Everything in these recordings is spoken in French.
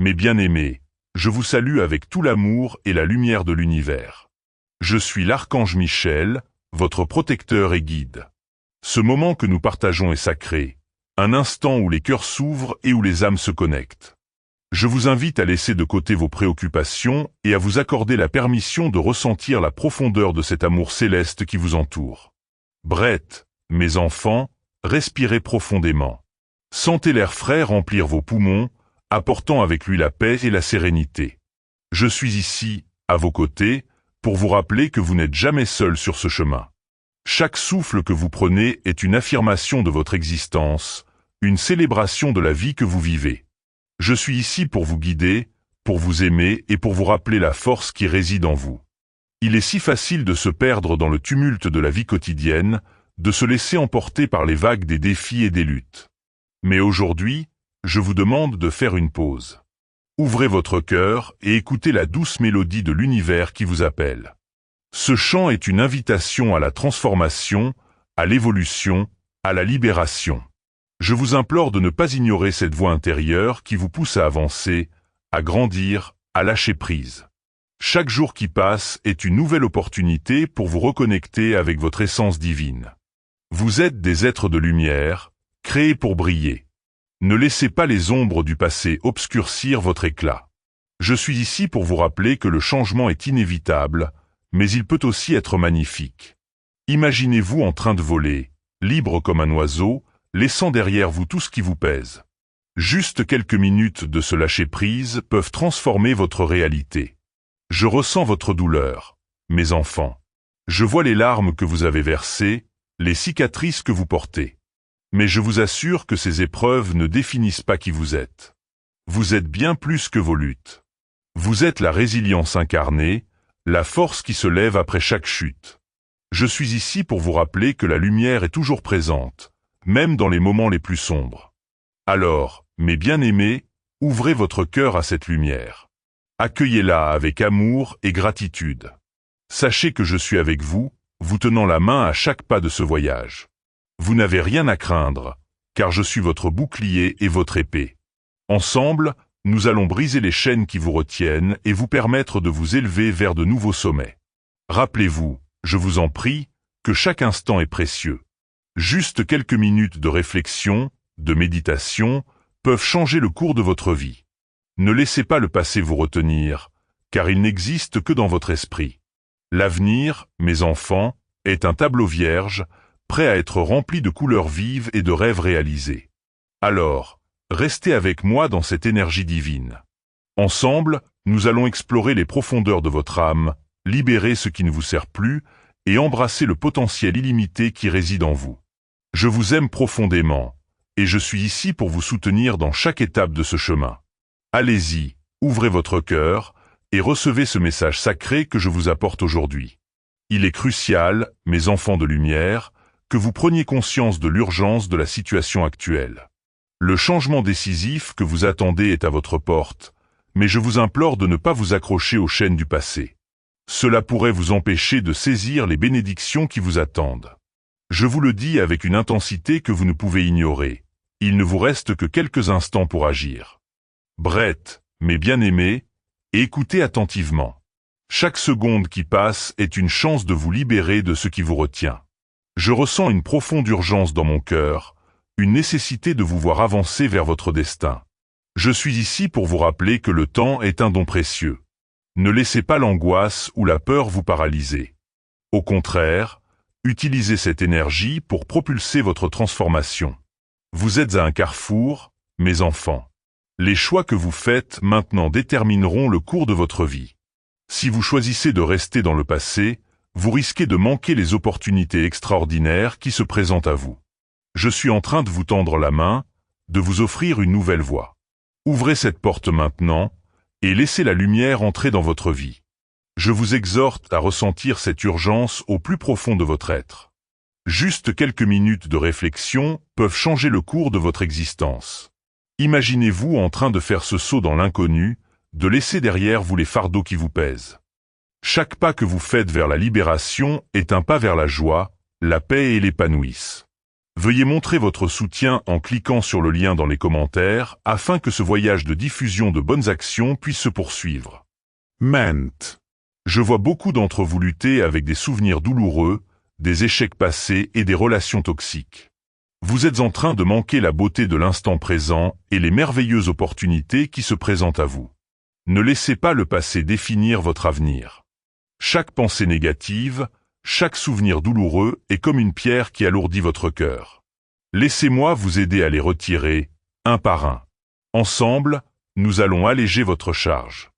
Mes bien-aimés, je vous salue avec tout l'amour et la lumière de l'univers. Je suis l'archange Michel, votre protecteur et guide. Ce moment que nous partageons est sacré, un instant où les cœurs s'ouvrent et où les âmes se connectent. Je vous invite à laisser de côté vos préoccupations et à vous accorder la permission de ressentir la profondeur de cet amour céleste qui vous entoure. Brett, mes enfants, respirez profondément. Sentez l'air frais remplir vos poumons, apportant avec lui la paix et la sérénité. Je suis ici, à vos côtés, pour vous rappeler que vous n'êtes jamais seul sur ce chemin. Chaque souffle que vous prenez est une affirmation de votre existence, une célébration de la vie que vous vivez. Je suis ici pour vous guider, pour vous aimer et pour vous rappeler la force qui réside en vous. Il est si facile de se perdre dans le tumulte de la vie quotidienne, de se laisser emporter par les vagues des défis et des luttes. Mais aujourd'hui, je vous demande de faire une pause. Ouvrez votre cœur et écoutez la douce mélodie de l'univers qui vous appelle. Ce chant est une invitation à la transformation, à l'évolution, à la libération. Je vous implore de ne pas ignorer cette voix intérieure qui vous pousse à avancer, à grandir, à lâcher prise. Chaque jour qui passe est une nouvelle opportunité pour vous reconnecter avec votre essence divine. Vous êtes des êtres de lumière, créés pour briller. Ne laissez pas les ombres du passé obscurcir votre éclat. Je suis ici pour vous rappeler que le changement est inévitable, mais il peut aussi être magnifique. Imaginez-vous en train de voler, libre comme un oiseau, laissant derrière vous tout ce qui vous pèse. Juste quelques minutes de ce lâcher-prise peuvent transformer votre réalité. Je ressens votre douleur, mes enfants. Je vois les larmes que vous avez versées, les cicatrices que vous portez. Mais je vous assure que ces épreuves ne définissent pas qui vous êtes. Vous êtes bien plus que vos luttes. Vous êtes la résilience incarnée, la force qui se lève après chaque chute. Je suis ici pour vous rappeler que la lumière est toujours présente, même dans les moments les plus sombres. Alors, mes bien-aimés, ouvrez votre cœur à cette lumière. Accueillez-la avec amour et gratitude. Sachez que je suis avec vous, vous tenant la main à chaque pas de ce voyage. Vous n'avez rien à craindre, car je suis votre bouclier et votre épée. Ensemble, nous allons briser les chaînes qui vous retiennent et vous permettre de vous élever vers de nouveaux sommets. Rappelez-vous, je vous en prie, que chaque instant est précieux. Juste quelques minutes de réflexion, de méditation, peuvent changer le cours de votre vie. Ne laissez pas le passé vous retenir, car il n'existe que dans votre esprit. L'avenir, mes enfants, est un tableau vierge, prêt à être rempli de couleurs vives et de rêves réalisés. Alors, restez avec moi dans cette énergie divine. Ensemble, nous allons explorer les profondeurs de votre âme, libérer ce qui ne vous sert plus et embrasser le potentiel illimité qui réside en vous. Je vous aime profondément, et je suis ici pour vous soutenir dans chaque étape de ce chemin. Allez-y, ouvrez votre cœur, et recevez ce message sacré que je vous apporte aujourd'hui. Il est crucial, mes enfants de lumière, que vous preniez conscience de l'urgence de la situation actuelle. Le changement décisif que vous attendez est à votre porte, mais je vous implore de ne pas vous accrocher aux chaînes du passé. Cela pourrait vous empêcher de saisir les bénédictions qui vous attendent. Je vous le dis avec une intensité que vous ne pouvez ignorer. Il ne vous reste que quelques instants pour agir. Brett, mes bien-aimés, écoutez attentivement. Chaque seconde qui passe est une chance de vous libérer de ce qui vous retient. Je ressens une profonde urgence dans mon cœur, une nécessité de vous voir avancer vers votre destin. Je suis ici pour vous rappeler que le temps est un don précieux. Ne laissez pas l'angoisse ou la peur vous paralyser. Au contraire, utilisez cette énergie pour propulser votre transformation. Vous êtes à un carrefour, mes enfants. Les choix que vous faites maintenant détermineront le cours de votre vie. Si vous choisissez de rester dans le passé, vous risquez de manquer les opportunités extraordinaires qui se présentent à vous. Je suis en train de vous tendre la main, de vous offrir une nouvelle voie. Ouvrez cette porte maintenant, et laissez la lumière entrer dans votre vie. Je vous exhorte à ressentir cette urgence au plus profond de votre être. Juste quelques minutes de réflexion peuvent changer le cours de votre existence. Imaginez-vous en train de faire ce saut dans l'inconnu, de laisser derrière vous les fardeaux qui vous pèsent. Chaque pas que vous faites vers la libération est un pas vers la joie, la paix et l'épanouissement. Veuillez montrer votre soutien en cliquant sur le lien dans les commentaires afin que ce voyage de diffusion de bonnes actions puisse se poursuivre. Ment. Je vois beaucoup d'entre vous lutter avec des souvenirs douloureux, des échecs passés et des relations toxiques. Vous êtes en train de manquer la beauté de l'instant présent et les merveilleuses opportunités qui se présentent à vous. Ne laissez pas le passé définir votre avenir. Chaque pensée négative, chaque souvenir douloureux est comme une pierre qui alourdit votre cœur. Laissez-moi vous aider à les retirer, un par un. Ensemble, nous allons alléger votre charge.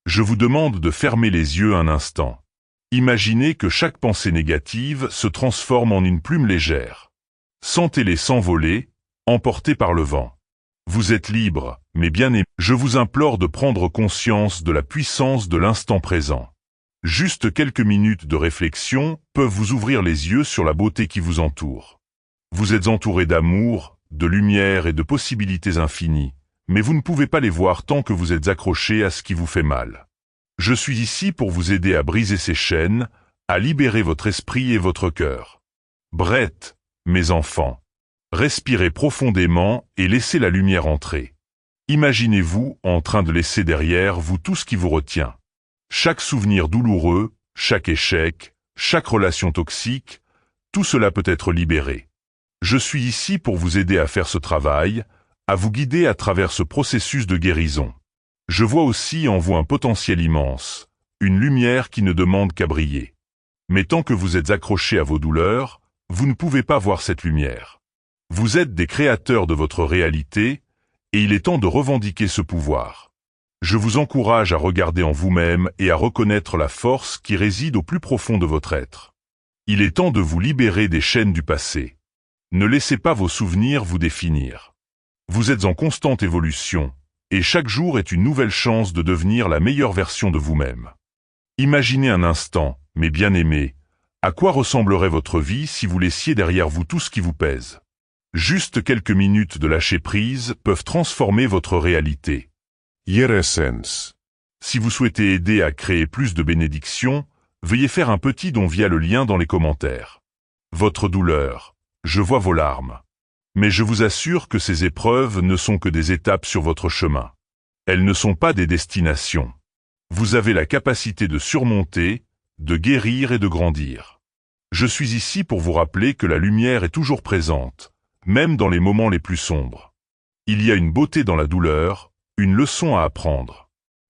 Je vous demande de fermer les yeux un instant. Imaginez que chaque pensée négative se transforme en une plume légère. Sentez-les s'envoler, emportés par le vent. Vous êtes libre, mais bien-aimé. Je vous implore de prendre conscience de la puissance de l'instant présent. Juste quelques minutes de réflexion peuvent vous ouvrir les yeux sur la beauté qui vous entoure. Vous êtes entouré d'amour, de lumière et de possibilités infinies, mais vous ne pouvez pas les voir tant que vous êtes accroché à ce qui vous fait mal. Je suis ici pour vous aider à briser ces chaînes, à libérer votre esprit et votre cœur. Brett, mes enfants, respirez profondément et laissez la lumière entrer. Imaginez-vous en train de laisser derrière vous tout ce qui vous retient. Chaque souvenir douloureux, chaque échec, chaque relation toxique, tout cela peut être libéré. Je suis ici pour vous aider à faire ce travail, à vous guider à travers ce processus de guérison. Je vois aussi en vous un potentiel immense, une lumière qui ne demande qu'à briller. Mais tant que vous êtes accroché à vos douleurs, vous ne pouvez pas voir cette lumière. Vous êtes des créateurs de votre réalité, et il est temps de revendiquer ce pouvoir. Je vous encourage à regarder en vous-même et à reconnaître la force qui réside au plus profond de votre être. Il est temps de vous libérer des chaînes du passé. Ne laissez pas vos souvenirs vous définir. Vous êtes en constante évolution, et chaque jour est une nouvelle chance de devenir la meilleure version de vous-même. Imaginez un instant, mes bien-aimés, à quoi ressemblerait votre vie si vous laissiez derrière vous tout ce qui vous pèse. Juste quelques minutes de lâcher prise peuvent transformer votre réalité. Yeresens. Si vous souhaitez aider à créer plus de bénédictions, veuillez faire un petit don via le lien dans les commentaires. Votre douleur, je vois vos larmes. Mais je vous assure que ces épreuves ne sont que des étapes sur votre chemin. Elles ne sont pas des destinations. Vous avez la capacité de surmonter, de guérir et de grandir. Je suis ici pour vous rappeler que la lumière est toujours présente, même dans les moments les plus sombres. Il y a une beauté dans la douleur, une leçon à apprendre.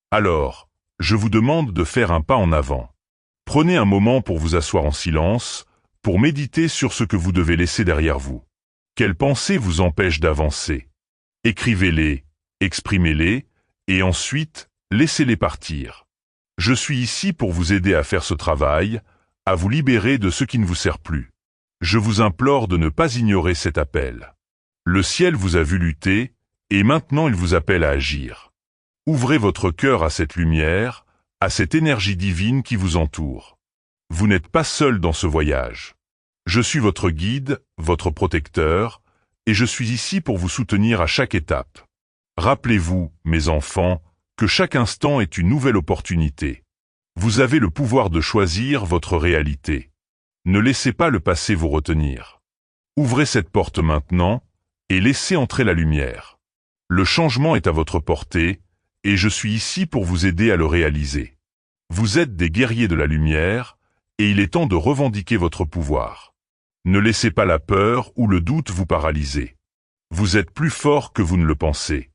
Alors, je vous demande de faire un pas en avant. Prenez un moment pour vous asseoir en silence, pour méditer sur ce que vous devez laisser derrière vous. Quelles pensées vous empêchent d'avancer? Écrivez-les, exprimez-les, et ensuite, laissez-les partir. Je suis ici pour vous aider à faire ce travail, à vous libérer de ce qui ne vous sert plus. Je vous implore de ne pas ignorer cet appel. Le ciel vous a vu lutter, et maintenant il vous appelle à agir. Ouvrez votre cœur à cette lumière, à cette énergie divine qui vous entoure. Vous n'êtes pas seul dans ce voyage. Je suis votre guide, votre protecteur, et je suis ici pour vous soutenir à chaque étape. Rappelez-vous, mes enfants, que chaque instant est une nouvelle opportunité. Vous avez le pouvoir de choisir votre réalité. Ne laissez pas le passé vous retenir. Ouvrez cette porte maintenant, et laissez entrer la lumière. Le changement est à votre portée, et je suis ici pour vous aider à le réaliser. Vous êtes des guerriers de la lumière, et il est temps de revendiquer votre pouvoir. Ne laissez pas la peur ou le doute vous paralyser. Vous êtes plus fort que vous ne le pensez.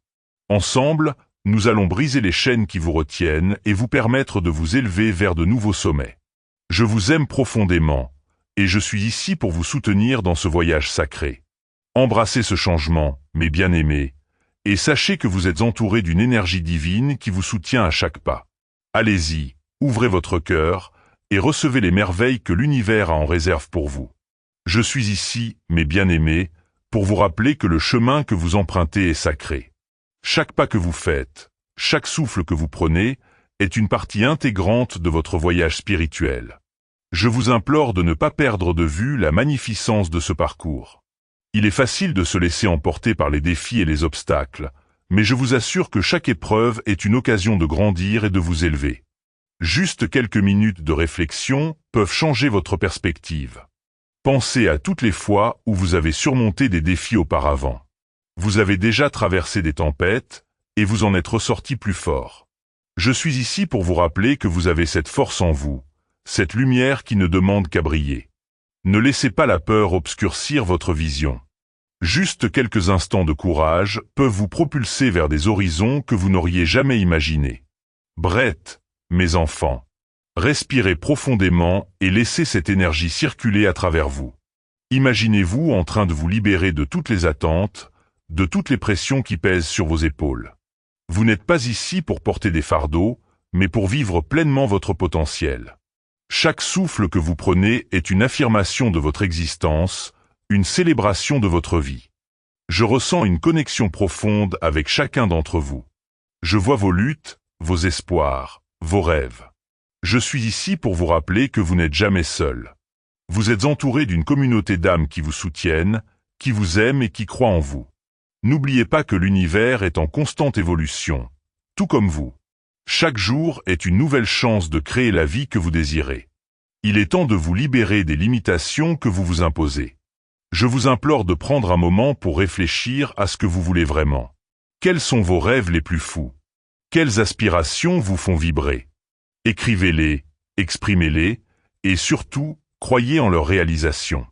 Ensemble, nous allons briser les chaînes qui vous retiennent et vous permettre de vous élever vers de nouveaux sommets. Je vous aime profondément, et je suis ici pour vous soutenir dans ce voyage sacré. Embrassez ce changement, mes bien-aimés, et sachez que vous êtes entourés d'une énergie divine qui vous soutient à chaque pas. Allez-y, ouvrez votre cœur, et recevez les merveilles que l'univers a en réserve pour vous. Je suis ici, mes bien-aimés, pour vous rappeler que le chemin que vous empruntez est sacré. Chaque pas que vous faites, chaque souffle que vous prenez, est une partie intégrante de votre voyage spirituel. Je vous implore de ne pas perdre de vue la magnificence de ce parcours. Il est facile de se laisser emporter par les défis et les obstacles, mais je vous assure que chaque épreuve est une occasion de grandir et de vous élever. Juste quelques minutes de réflexion peuvent changer votre perspective. Pensez à toutes les fois où vous avez surmonté des défis auparavant. Vous avez déjà traversé des tempêtes, et vous en êtes ressorti plus fort. Je suis ici pour vous rappeler que vous avez cette force en vous, cette lumière qui ne demande qu'à briller. Ne laissez pas la peur obscurcir votre vision. Juste quelques instants de courage peuvent vous propulser vers des horizons que vous n'auriez jamais imaginés. Brett, mes enfants, respirez profondément et laissez cette énergie circuler à travers vous. Imaginez-vous en train de vous libérer de toutes les attentes, de toutes les pressions qui pèsent sur vos épaules. Vous n'êtes pas ici pour porter des fardeaux, mais pour vivre pleinement votre potentiel. Chaque souffle que vous prenez est une affirmation de votre existence, une célébration de votre vie. Je ressens une connexion profonde avec chacun d'entre vous. Je vois vos luttes, vos espoirs, vos rêves. Je suis ici pour vous rappeler que vous n'êtes jamais seul. Vous êtes entouré d'une communauté d'âmes qui vous soutiennent, qui vous aiment et qui croient en vous. N'oubliez pas que l'univers est en constante évolution, tout comme vous. Chaque jour est une nouvelle chance de créer la vie que vous désirez. Il est temps de vous libérer des limitations que vous vous imposez. Je vous implore de prendre un moment pour réfléchir à ce que vous voulez vraiment. Quels sont vos rêves les plus fous? Quelles aspirations vous font vibrer? Écrivez-les, exprimez-les, et surtout, croyez en leur réalisation.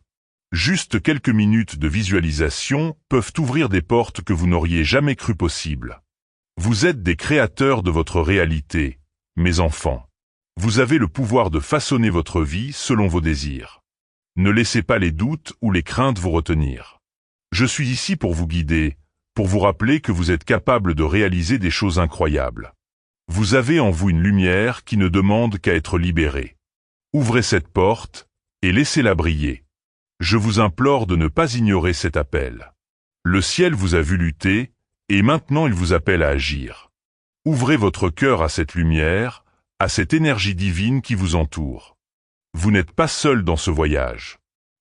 Juste quelques minutes de visualisation peuvent ouvrir des portes que vous n'auriez jamais cru possibles. Vous êtes des créateurs de votre réalité, mes enfants. Vous avez le pouvoir de façonner votre vie selon vos désirs. Ne laissez pas les doutes ou les craintes vous retenir. Je suis ici pour vous guider, pour vous rappeler que vous êtes capable de réaliser des choses incroyables. Vous avez en vous une lumière qui ne demande qu'à être libérée. Ouvrez cette porte et laissez-la briller. Je vous implore de ne pas ignorer cet appel. Le ciel vous a vu lutter, et maintenant il vous appelle à agir. Ouvrez votre cœur à cette lumière, à cette énergie divine qui vous entoure. Vous n'êtes pas seul dans ce voyage.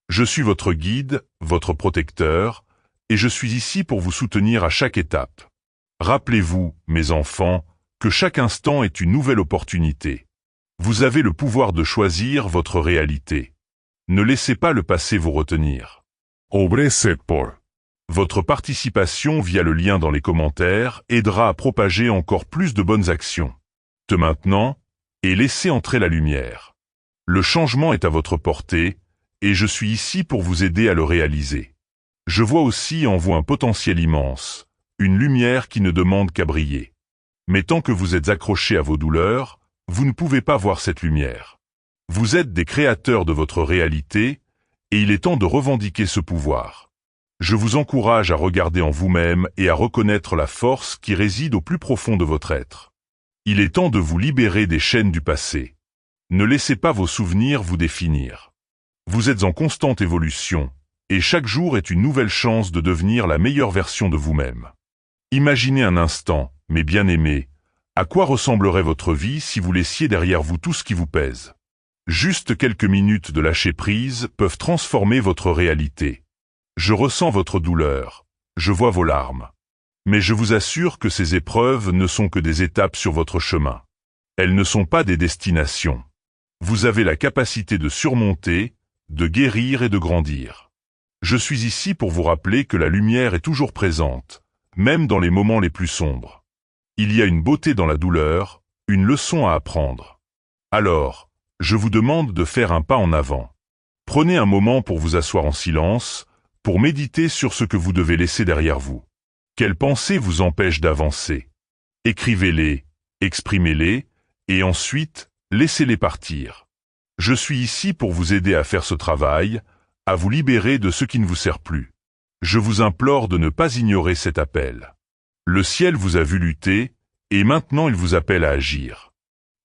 Je suis votre guide, votre protecteur, et je suis ici pour vous soutenir à chaque étape. Rappelez-vous, mes enfants, que chaque instant est une nouvelle opportunité. Vous avez le pouvoir de choisir votre réalité. Ne laissez pas le passé vous retenir. Ouvrez cette porte. Votre participation via le lien dans les commentaires aidera à propager encore plus de bonnes actions. De maintenant, et laissez entrer la lumière. Le changement est à votre portée, et je suis ici pour vous aider à le réaliser. Je vois aussi en vous un potentiel immense, une lumière qui ne demande qu'à briller. Mais tant que vous êtes accrochés à vos douleurs, vous ne pouvez pas voir cette lumière. Vous êtes des créateurs de votre réalité, et il est temps de revendiquer ce pouvoir. Je vous encourage à regarder en vous-même et à reconnaître la force qui réside au plus profond de votre être. Il est temps de vous libérer des chaînes du passé. Ne laissez pas vos souvenirs vous définir. Vous êtes en constante évolution, et chaque jour est une nouvelle chance de devenir la meilleure version de vous-même. Imaginez un instant, mes bien-aimés, à quoi ressemblerait votre vie si vous laissiez derrière vous tout ce qui vous pèse. Juste quelques minutes de lâcher prise peuvent transformer votre réalité. Je ressens votre douleur, je vois vos larmes. Mais je vous assure que ces épreuves ne sont que des étapes sur votre chemin. Elles ne sont pas des destinations. Vous avez la capacité de surmonter, de guérir et de grandir. Je suis ici pour vous rappeler que la lumière est toujours présente, même dans les moments les plus sombres. Il y a une beauté dans la douleur, une leçon à apprendre. Alors, je vous demande de faire un pas en avant. Prenez un moment pour vous asseoir en silence, pour méditer sur ce que vous devez laisser derrière vous. Quelles pensées vous empêchent d'avancer? Écrivez-les, exprimez-les, et ensuite, laissez-les partir. Je suis ici pour vous aider à faire ce travail, à vous libérer de ce qui ne vous sert plus. Je vous implore de ne pas ignorer cet appel. Le ciel vous a vu lutter, et maintenant il vous appelle à agir.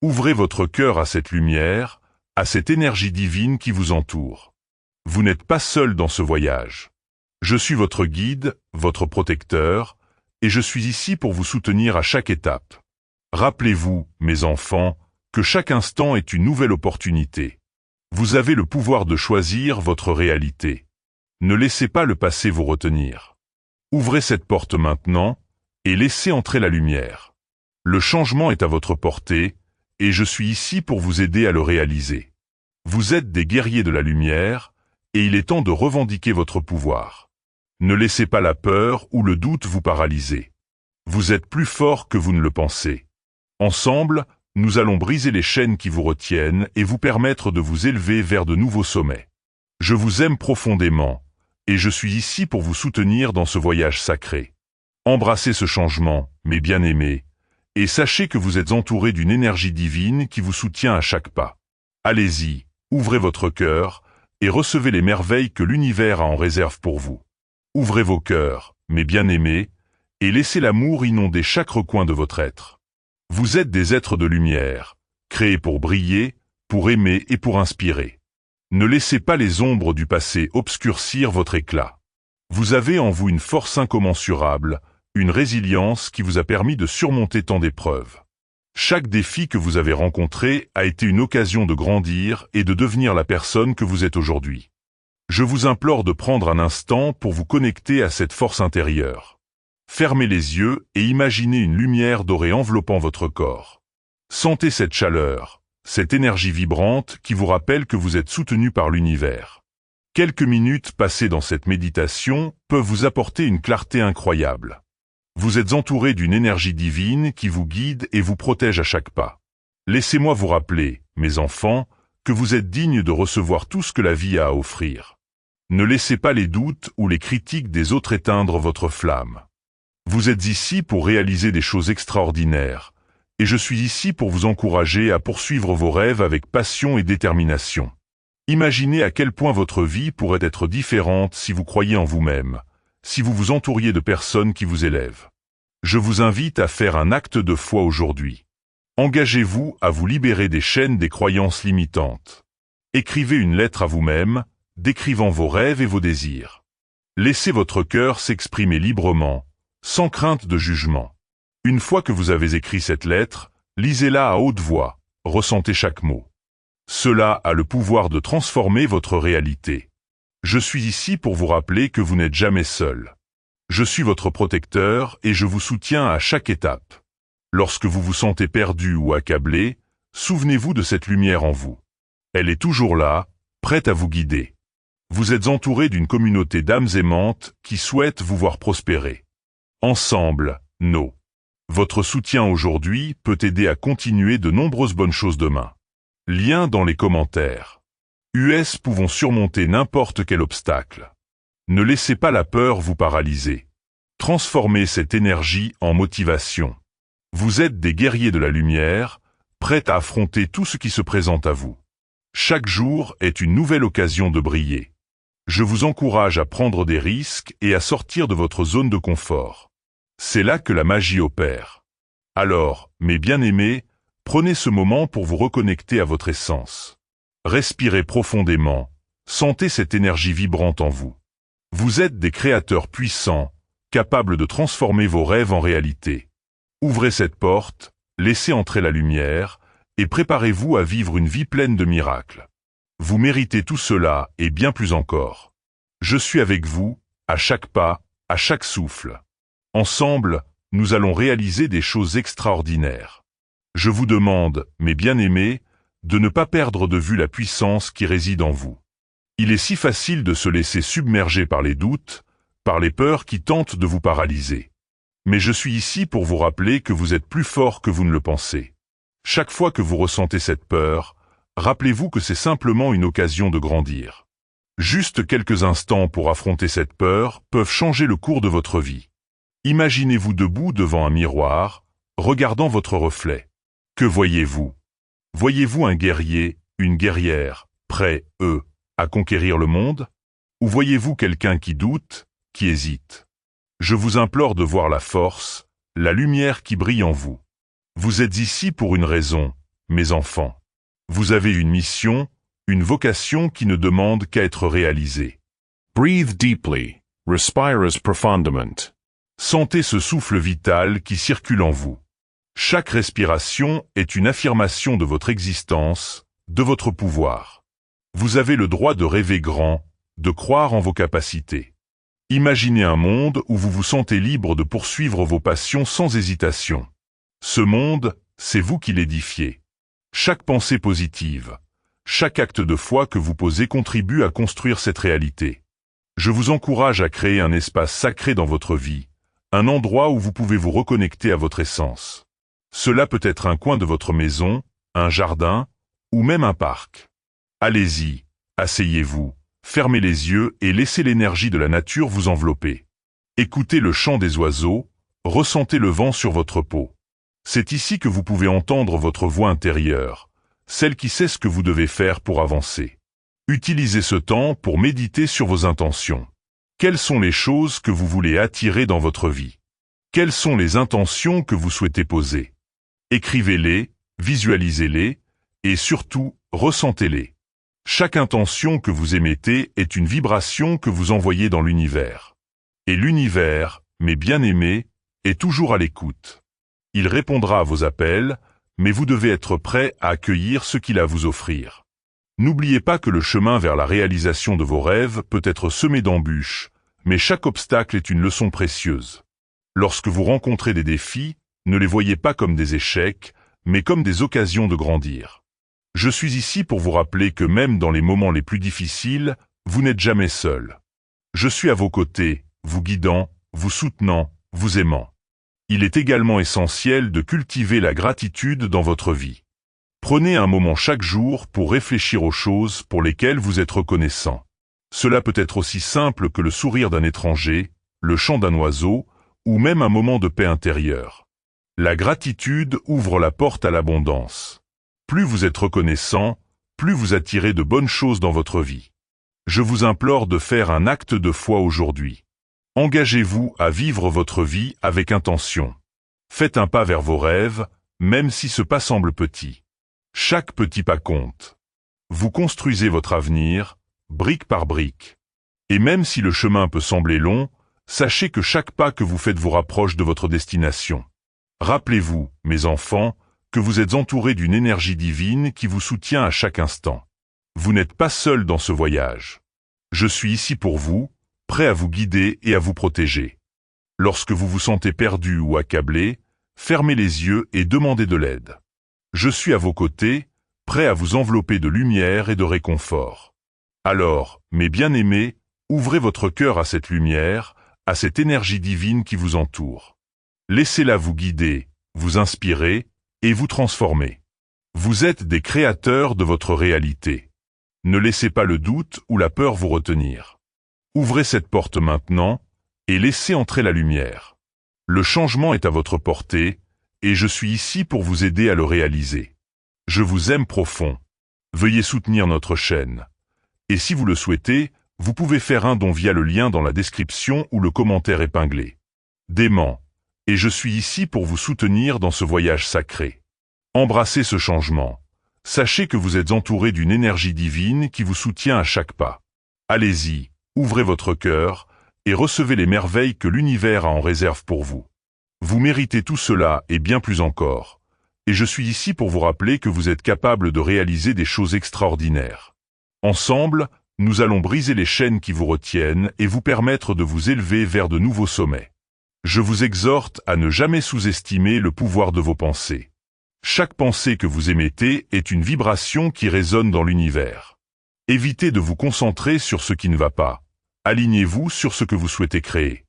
Ouvrez votre cœur à cette lumière, à cette énergie divine qui vous entoure. Vous n'êtes pas seul dans ce voyage. Je suis votre guide, votre protecteur, et je suis ici pour vous soutenir à chaque étape. Rappelez-vous, mes enfants, que chaque instant est une nouvelle opportunité. Vous avez le pouvoir de choisir votre réalité. Ne laissez pas le passé vous retenir. Ouvrez cette porte maintenant, et laissez entrer la lumière. Le changement est à votre portée, et je suis ici pour vous aider à le réaliser. Vous êtes des guerriers de la lumière, et il est temps de revendiquer votre pouvoir. Ne laissez pas la peur ou le doute vous paralyser. Vous êtes plus fort que vous ne le pensez. Ensemble, nous allons briser les chaînes qui vous retiennent et vous permettre de vous élever vers de nouveaux sommets. Je vous aime profondément, et je suis ici pour vous soutenir dans ce voyage sacré. Embrassez ce changement, mes bien-aimés, et sachez que vous êtes entourés d'une énergie divine qui vous soutient à chaque pas. Allez-y, ouvrez votre cœur, et recevez les merveilles que l'univers a en réserve pour vous. Ouvrez vos cœurs, mes bien-aimés, et laissez l'amour inonder chaque recoin de votre être. Vous êtes des êtres de lumière, créés pour briller, pour aimer et pour inspirer. Ne laissez pas les ombres du passé obscurcir votre éclat. Vous avez en vous une force incommensurable, une résilience qui vous a permis de surmonter tant d'épreuves. Chaque défi que vous avez rencontré a été une occasion de grandir et de devenir la personne que vous êtes aujourd'hui. Je vous implore de prendre un instant pour vous connecter à cette force intérieure. Fermez les yeux et imaginez une lumière dorée enveloppant votre corps. Sentez cette chaleur, cette énergie vibrante qui vous rappelle que vous êtes soutenu par l'univers. Quelques minutes passées dans cette méditation peuvent vous apporter une clarté incroyable. Vous êtes entouré d'une énergie divine qui vous guide et vous protège à chaque pas. Laissez-moi vous rappeler, mes enfants, que vous êtes dignes de recevoir tout ce que la vie a à offrir. Ne laissez pas les doutes ou les critiques des autres éteindre votre flamme. Vous êtes ici pour réaliser des choses extraordinaires, et je suis ici pour vous encourager à poursuivre vos rêves avec passion et détermination. Imaginez à quel point votre vie pourrait être différente si vous croyez en vous-même, si vous vous entouriez de personnes qui vous élèvent. Je vous invite à faire un acte de foi aujourd'hui. Engagez-vous à vous libérer des chaînes des croyances limitantes. Écrivez une lettre à vous-même, décrivant vos rêves et vos désirs. Laissez votre cœur s'exprimer librement, sans crainte de jugement. Une fois que vous avez écrit cette lettre, lisez-la à haute voix, ressentez chaque mot. Cela a le pouvoir de transformer votre réalité. Je suis ici pour vous rappeler que vous n'êtes jamais seul. Je suis votre protecteur et je vous soutiens à chaque étape. Lorsque vous vous sentez perdu ou accablé, souvenez-vous de cette lumière en vous. Elle est toujours là, prête à vous guider. Vous êtes entouré d'une communauté d'âmes aimantes qui souhaitent vous voir prospérer. Ensemble, votre soutien aujourd'hui peut aider à continuer de nombreuses bonnes choses demain. Lien dans les commentaires. US pouvons surmonter n'importe quel obstacle. Ne laissez pas la peur vous paralyser. Transformez cette énergie en motivation. Vous êtes des guerriers de la lumière, prêts à affronter tout ce qui se présente à vous. Chaque jour est une nouvelle occasion de briller. Je vous encourage à prendre des risques et à sortir de votre zone de confort. C'est là que la magie opère. Alors, mes bien-aimés, prenez ce moment pour vous reconnecter à votre essence. Respirez profondément, sentez cette énergie vibrante en vous. Vous êtes des créateurs puissants, capables de transformer vos rêves en réalité. Ouvrez cette porte, laissez entrer la lumière, et préparez-vous à vivre une vie pleine de miracles. Vous méritez tout cela et bien plus encore. Je suis avec vous, à chaque pas, à chaque souffle. Ensemble, nous allons réaliser des choses extraordinaires. Je vous demande, mes bien-aimés, de ne pas perdre de vue la puissance qui réside en vous. Il est si facile de se laisser submerger par les doutes, par les peurs qui tentent de vous paralyser. Mais je suis ici pour vous rappeler que vous êtes plus fort que vous ne le pensez. Chaque fois que vous ressentez cette peur, rappelez-vous que c'est simplement une occasion de grandir. Juste quelques instants pour affronter cette peur peuvent changer le cours de votre vie. Imaginez-vous debout devant un miroir, regardant votre reflet. Que voyez-vous? Voyez-vous un guerrier, une guerrière, prêts, à conquérir le monde? Ou voyez-vous quelqu'un qui doute, qui hésite? Je vous implore de voir la force, la lumière qui brille en vous. Vous êtes ici pour une raison, mes enfants. Vous avez une mission, une vocation qui ne demande qu'à être réalisée. Breathe deeply. Respire as profundament. Sentez ce souffle vital qui circule en vous. Chaque respiration est une affirmation de votre existence, de votre pouvoir. Vous avez le droit de rêver grand, de croire en vos capacités. Imaginez un monde où vous vous sentez libre de poursuivre vos passions sans hésitation. Ce monde, c'est vous qui l'édifiez. Chaque pensée positive, chaque acte de foi que vous posez contribue à construire cette réalité. Je vous encourage à créer un espace sacré dans votre vie, un endroit où vous pouvez vous reconnecter à votre essence. Cela peut être un coin de votre maison, un jardin, ou même un parc. Allez-y, asseyez-vous, fermez les yeux et laissez l'énergie de la nature vous envelopper. Écoutez le chant des oiseaux, ressentez le vent sur votre peau. C'est ici que vous pouvez entendre votre voix intérieure, celle qui sait ce que vous devez faire pour avancer. Utilisez ce temps pour méditer sur vos intentions. Quelles sont les choses que vous voulez attirer dans votre vie? Quelles sont les intentions que vous souhaitez poser? Écrivez-les, visualisez-les, et surtout, ressentez-les. Chaque intention que vous émettez est une vibration que vous envoyez dans l'univers. Et l'univers, mes bien-aimés, est toujours à l'écoute. Il répondra à vos appels, mais vous devez être prêt à accueillir ce qu'il a à vous offrir. N'oubliez pas que le chemin vers la réalisation de vos rêves peut être semé d'embûches, mais chaque obstacle est une leçon précieuse. Lorsque vous rencontrez des défis, ne les voyez pas comme des échecs, mais comme des occasions de grandir. Je suis ici pour vous rappeler que même dans les moments les plus difficiles, vous n'êtes jamais seul. Je suis à vos côtés, vous guidant, vous soutenant, vous aimant. Il est également essentiel de cultiver la gratitude dans votre vie. Prenez un moment chaque jour pour réfléchir aux choses pour lesquelles vous êtes reconnaissant. Cela peut être aussi simple que le sourire d'un étranger, le chant d'un oiseau, ou même un moment de paix intérieure. La gratitude ouvre la porte à l'abondance. Plus vous êtes reconnaissant, plus vous attirez de bonnes choses dans votre vie. Je vous implore de faire un acte de foi aujourd'hui. Engagez-vous à vivre votre vie avec intention. Faites un pas vers vos rêves, même si ce pas semble petit. Chaque petit pas compte. Vous construisez votre avenir, brique par brique. Et même si le chemin peut sembler long, sachez que chaque pas que vous faites vous rapproche de votre destination. Rappelez-vous, mes enfants, que vous êtes entourés d'une énergie divine qui vous soutient à chaque instant. Vous n'êtes pas seul dans ce voyage. Je suis ici pour vous, prêt à vous guider et à vous protéger. Lorsque vous vous sentez perdu ou accablé, fermez les yeux et demandez de l'aide. Je suis à vos côtés, prêt à vous envelopper de lumière et de réconfort. Alors, mes bien-aimés, ouvrez votre cœur à cette lumière, à cette énergie divine qui vous entoure. Laissez-la vous guider, vous inspirer et vous transformer. Vous êtes des créateurs de votre réalité. Ne laissez pas le doute ou la peur vous retenir. Ouvrez cette porte maintenant et laissez entrer la lumière. Le changement est à votre portée, et je suis ici pour vous aider à le réaliser. Je vous aime profond. Veuillez soutenir notre chaîne. Et si vous le souhaitez, vous pouvez faire un don via le lien dans la description ou le commentaire épinglé. Dément. Et je suis ici pour vous soutenir dans ce voyage sacré. Embrassez ce changement. Sachez que vous êtes entouré d'une énergie divine qui vous soutient à chaque pas. Allez-y, ouvrez votre cœur et recevez les merveilles que l'univers a en réserve pour vous. Vous méritez tout cela et bien plus encore. Et je suis ici pour vous rappeler que vous êtes capable de réaliser des choses extraordinaires. Ensemble, nous allons briser les chaînes qui vous retiennent et vous permettre de vous élever vers de nouveaux sommets. Je vous exhorte à ne jamais sous-estimer le pouvoir de vos pensées. Chaque pensée que vous émettez est une vibration qui résonne dans l'univers. Évitez de vous concentrer sur ce qui ne va pas. Alignez-vous sur ce que vous souhaitez créer.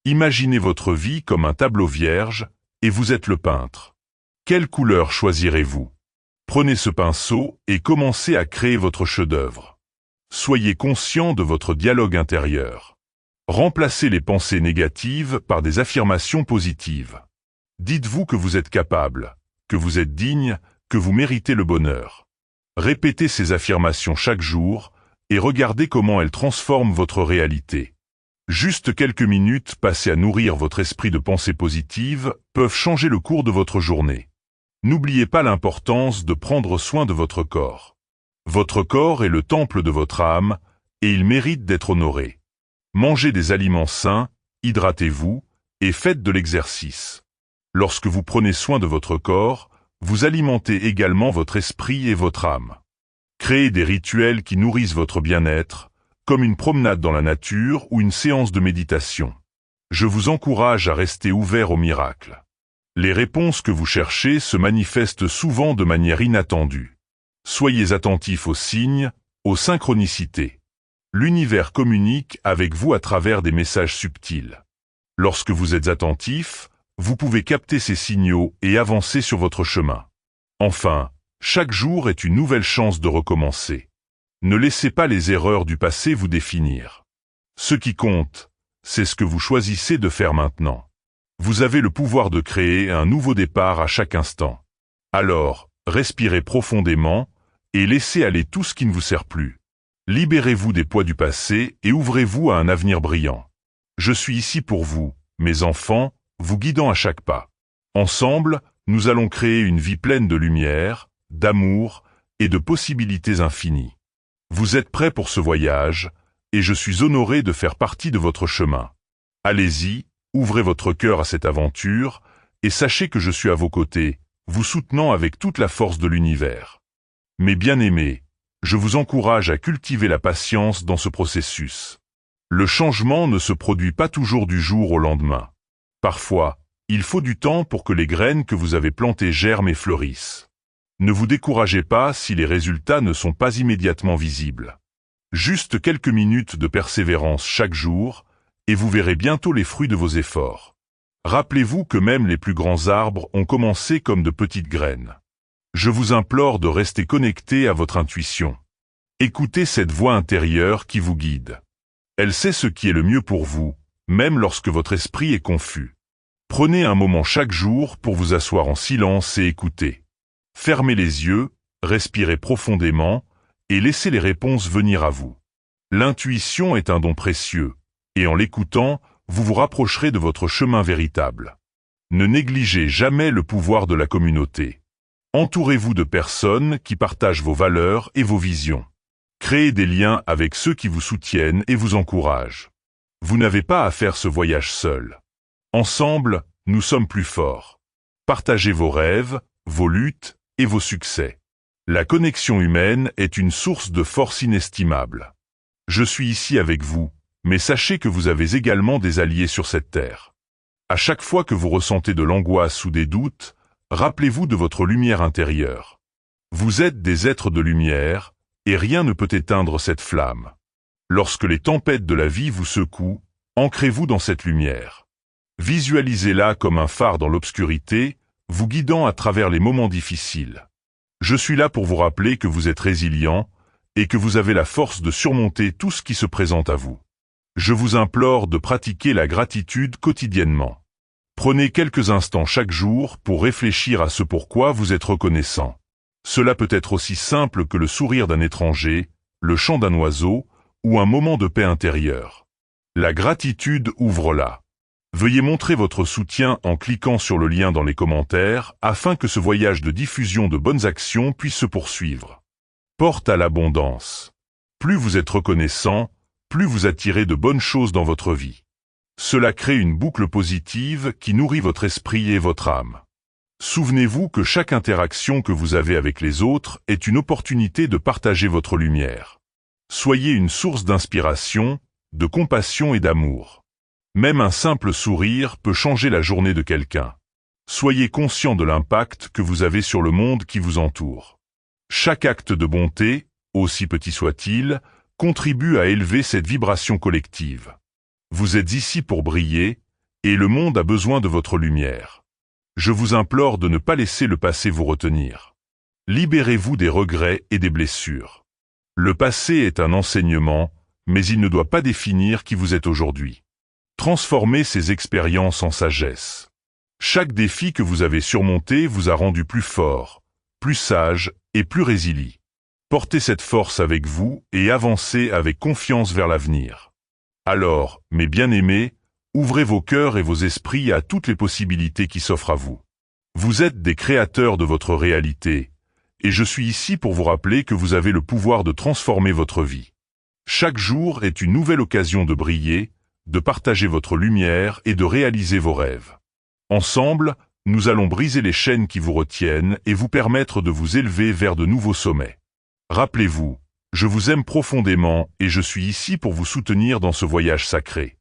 Imaginez votre vie comme un tableau vierge, et vous êtes le peintre. Quelle couleur choisirez-vous? Prenez ce pinceau et commencez à créer votre chef-d'œuvre. Soyez conscient de votre dialogue intérieur. Remplacez les pensées négatives par des affirmations positives. Dites-vous que vous êtes capable, que vous êtes digne, que vous méritez le bonheur. Répétez ces affirmations chaque jour et regardez comment elles transforment votre réalité. Juste quelques minutes passées à nourrir votre esprit de pensées positives peuvent changer le cours de votre journée. N'oubliez pas l'importance de prendre soin de votre corps. Votre corps est le temple de votre âme et il mérite d'être honoré. Mangez des aliments sains, hydratez-vous et faites de l'exercice. Lorsque vous prenez soin de votre corps, vous alimentez également votre esprit et votre âme. Créez des rituels qui nourrissent votre bien-être, comme une promenade dans la nature ou une séance de méditation. Je vous encourage à rester ouvert aux miracles. Les réponses que vous cherchez se manifestent souvent de manière inattendue. Soyez attentifs aux signes, aux synchronicités. L'univers communique avec vous à travers des messages subtils. Lorsque vous êtes attentif, vous pouvez capter ces signaux et avancer sur votre chemin. Enfin, chaque jour est une nouvelle chance de recommencer. Ne laissez pas les erreurs du passé vous définir. Ce qui compte, c'est ce que vous choisissez de faire maintenant. Vous avez le pouvoir de créer un nouveau départ à chaque instant. Alors, respirez profondément et laissez aller tout ce qui ne vous sert plus. Libérez-vous des poids du passé et ouvrez-vous à un avenir brillant. Je suis ici pour vous, mes enfants, vous guidant à chaque pas. Ensemble, nous allons créer une vie pleine de lumière, d'amour et de possibilités infinies. Vous êtes prêts pour ce voyage, et je suis honoré de faire partie de votre chemin. Allez-y, ouvrez votre cœur à cette aventure, et sachez que je suis à vos côtés, vous soutenant avec toute la force de l'univers. Mes bien-aimés, je vous encourage à cultiver la patience dans ce processus. Le changement ne se produit pas toujours du jour au lendemain. Parfois, il faut du temps pour que les graines que vous avez plantées germent et fleurissent. Ne vous découragez pas si les résultats ne sont pas immédiatement visibles. Juste quelques minutes de persévérance chaque jour, et vous verrez bientôt les fruits de vos efforts. Rappelez-vous que même les plus grands arbres ont commencé comme de petites graines. Je vous implore de rester connecté à votre intuition. Écoutez cette voix intérieure qui vous guide. Elle sait ce qui est le mieux pour vous, même lorsque votre esprit est confus. Prenez un moment chaque jour pour vous asseoir en silence et écouter. Fermez les yeux, respirez profondément, et laissez les réponses venir à vous. L'intuition est un don précieux, et en l'écoutant, vous vous rapprocherez de votre chemin véritable. Ne négligez jamais le pouvoir de la communauté. Entourez-vous de personnes qui partagent vos valeurs et vos visions. Créez des liens avec ceux qui vous soutiennent et vous encouragent. Vous n'avez pas à faire ce voyage seul. Ensemble, nous sommes plus forts. Partagez vos rêves, vos luttes et vos succès. La connexion humaine est une source de force inestimable. Je suis ici avec vous, mais sachez que vous avez également des alliés sur cette terre. À chaque fois que vous ressentez de l'angoisse ou des doutes, rappelez-vous de votre lumière intérieure. Vous êtes des êtres de lumière, et rien ne peut éteindre cette flamme. Lorsque les tempêtes de la vie vous secouent, ancrez-vous dans cette lumière. Visualisez-la comme un phare dans l'obscurité, vous guidant à travers les moments difficiles. Je suis là pour vous rappeler que vous êtes résilient et que vous avez la force de surmonter tout ce qui se présente à vous. Je vous implore de pratiquer la gratitude quotidiennement. Prenez quelques instants chaque jour pour réfléchir à ce pourquoi vous êtes reconnaissant. Cela peut être aussi simple que le sourire d'un étranger, le chant d'un oiseau ou un moment de paix intérieure. La gratitude ouvre là. Veuillez montrer votre soutien en cliquant sur le lien dans les commentaires afin que ce voyage de diffusion de bonnes actions puisse se poursuivre. Porte à l'abondance. Plus vous êtes reconnaissant, plus vous attirez de bonnes choses dans votre vie. Cela crée une boucle positive qui nourrit votre esprit et votre âme. Souvenez-vous que chaque interaction que vous avez avec les autres est une opportunité de partager votre lumière. Soyez une source d'inspiration, de compassion et d'amour. Même un simple sourire peut changer la journée de quelqu'un. Soyez conscient de l'impact que vous avez sur le monde qui vous entoure. Chaque acte de bonté, aussi petit soit-il, contribue à élever cette vibration collective. Vous êtes ici pour briller, et le monde a besoin de votre lumière. Je vous implore de ne pas laisser le passé vous retenir. Libérez-vous des regrets et des blessures. Le passé est un enseignement, mais il ne doit pas définir qui vous êtes aujourd'hui. Transformez ces expériences en sagesse. Chaque défi que vous avez surmonté vous a rendu plus fort, plus sage et plus résilient. Portez cette force avec vous et avancez avec confiance vers l'avenir. Alors, mes bien-aimés, ouvrez vos cœurs et vos esprits à toutes les possibilités qui s'offrent à vous. Vous êtes des créateurs de votre réalité, et je suis ici pour vous rappeler que vous avez le pouvoir de transformer votre vie. Chaque jour est une nouvelle occasion de briller, de partager votre lumière et de réaliser vos rêves. Ensemble, nous allons briser les chaînes qui vous retiennent et vous permettre de vous élever vers de nouveaux sommets. Rappelez-vous, je vous aime profondément et je suis ici pour vous soutenir dans ce voyage sacré.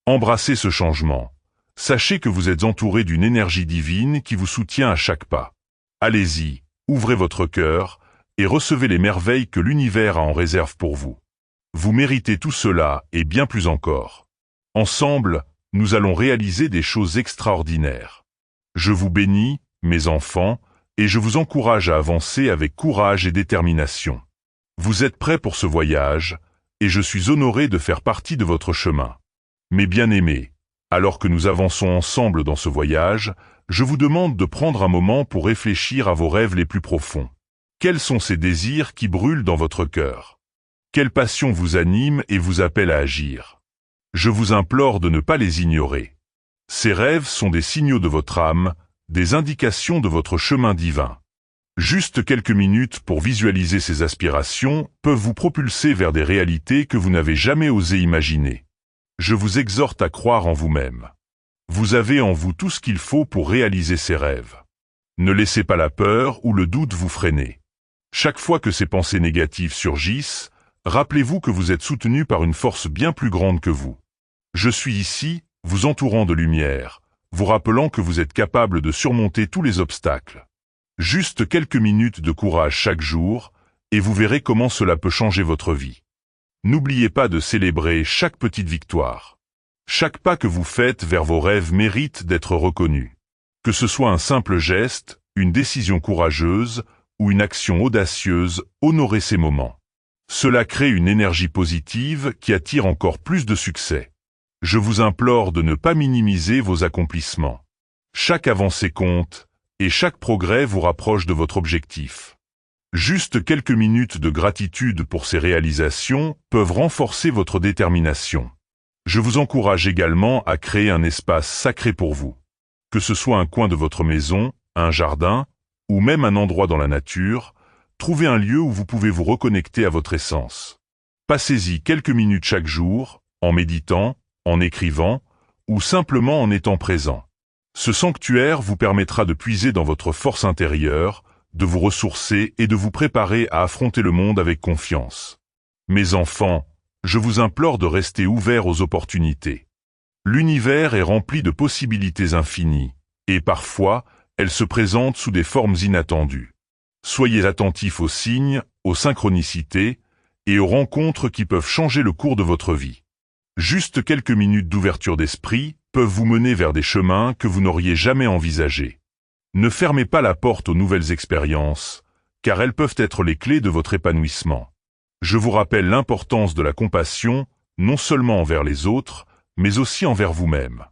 Embrassez ce changement. Sachez que vous êtes entouré d'une énergie divine qui vous soutient à chaque pas. Allez-y, ouvrez votre cœur et recevez les merveilles que l'univers a en réserve pour vous. Vous méritez tout cela et bien plus encore. Ensemble, nous allons réaliser des choses extraordinaires. Je vous bénis, mes enfants, et je vous encourage à avancer avec courage et détermination. Vous êtes prêts pour ce voyage, et je suis honoré de faire partie de votre chemin. Mes bien-aimés, alors que nous avançons ensemble dans ce voyage, je vous demande de prendre un moment pour réfléchir à vos rêves les plus profonds. Quels sont ces désirs qui brûlent dans votre cœur? Quelle passion vous anime et vous appelle à agir? Je vous implore de ne pas les ignorer. Ces rêves sont des signaux de votre âme, des indications de votre chemin divin. Juste quelques minutes pour visualiser ces aspirations peuvent vous propulser vers des réalités que vous n'avez jamais osé imaginer. Je vous exhorte à croire en vous-même. Vous avez en vous tout ce qu'il faut pour réaliser ces rêves. Ne laissez pas la peur ou le doute vous freiner. Chaque fois que ces pensées négatives surgissent, rappelez-vous que vous êtes soutenu par une force bien plus grande que vous. Je suis ici, vous entourant de lumière, vous rappelant que vous êtes capable de surmonter tous les obstacles. Juste quelques minutes de courage chaque jour, et vous verrez comment cela peut changer votre vie. N'oubliez pas de célébrer chaque petite victoire. Chaque pas que vous faites vers vos rêves mérite d'être reconnu. Que ce soit un simple geste, une décision courageuse ou une action audacieuse, honorez ces moments. Cela crée une énergie positive qui attire encore plus de succès. Je vous implore de ne pas minimiser vos accomplissements. Chaque avancée compte, et chaque progrès vous rapproche de votre objectif. Juste quelques minutes de gratitude pour ces réalisations peuvent renforcer votre détermination. Je vous encourage également à créer un espace sacré pour vous. Que ce soit un coin de votre maison, un jardin, ou même un endroit dans la nature, trouvez un lieu où vous pouvez vous reconnecter à votre essence. Passez-y quelques minutes chaque jour, en méditant, en écrivant, ou simplement en étant présent. Ce sanctuaire vous permettra de puiser dans votre force intérieure, de vous ressourcer et de vous préparer à affronter le monde avec confiance. Mes enfants, je vous implore de rester ouverts aux opportunités. L'univers est rempli de possibilités infinies, et parfois, elles se présentent sous des formes inattendues. Soyez attentifs aux signes, aux synchronicités et aux rencontres qui peuvent changer le cours de votre vie. Juste quelques minutes d'ouverture d'esprit peuvent vous mener vers des chemins que vous n'auriez jamais envisagés. Ne fermez pas la porte aux nouvelles expériences, car elles peuvent être les clés de votre épanouissement. Je vous rappelle l'importance de la compassion, non seulement envers les autres, mais aussi envers vous-même.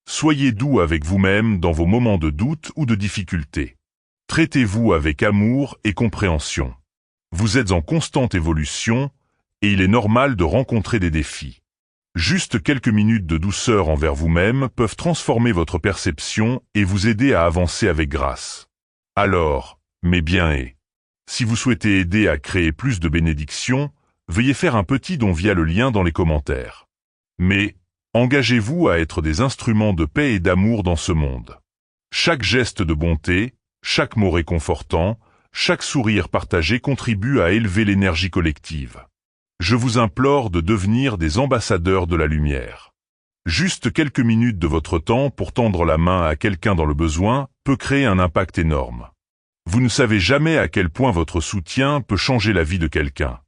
Soyez doux avec vous-même dans vos moments de doute ou de difficulté. Traitez-vous avec amour et compréhension. Vous êtes en constante évolution, et il est normal de rencontrer des défis. Juste quelques minutes de douceur envers vous-même peuvent transformer votre perception et vous aider à avancer avec grâce. Alors, mes bien-aimés, si vous souhaitez aider à créer plus de bénédictions, veuillez faire un petit don via le lien dans les commentaires. Mais, engagez-vous à être des instruments de paix et d'amour dans ce monde. Chaque geste de bonté, chaque mot réconfortant, chaque sourire partagé contribue à élever l'énergie collective. Je vous implore de devenir des ambassadeurs de la lumière. Juste quelques minutes de votre temps pour tendre la main à quelqu'un dans le besoin peut créer un impact énorme. Vous ne savez jamais à quel point votre soutien peut changer la vie de quelqu'un.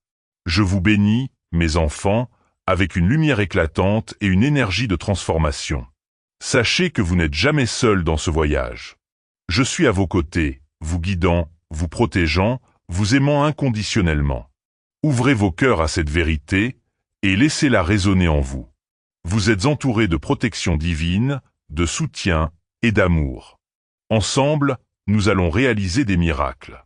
Je vous bénis, mes enfants, avec une lumière éclatante et une énergie de transformation. Sachez que vous n'êtes jamais seuls dans ce voyage. Je suis à vos côtés, vous guidant, vous protégeant, vous aimant inconditionnellement. Ouvrez vos cœurs à cette vérité et laissez-la résonner en vous. Vous êtes entourés de protection divine, de soutien et d'amour. Ensemble, nous allons réaliser des miracles.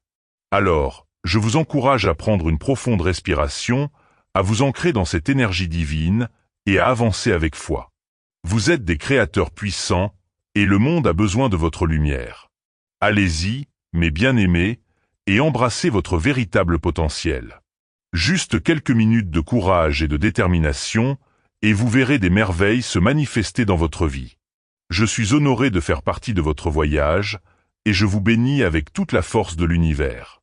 Alors, je vous encourage à prendre une profonde respiration, à vous ancrer dans cette énergie divine et à avancer avec foi. Vous êtes des créateurs puissants et le monde a besoin de votre lumière. Allez-y, mes bien-aimés, et embrassez votre véritable potentiel. Juste quelques minutes de courage et de détermination, et vous verrez des merveilles se manifester dans votre vie. Je suis honoré de faire partie de votre voyage, et je vous bénis avec toute la force de l'univers.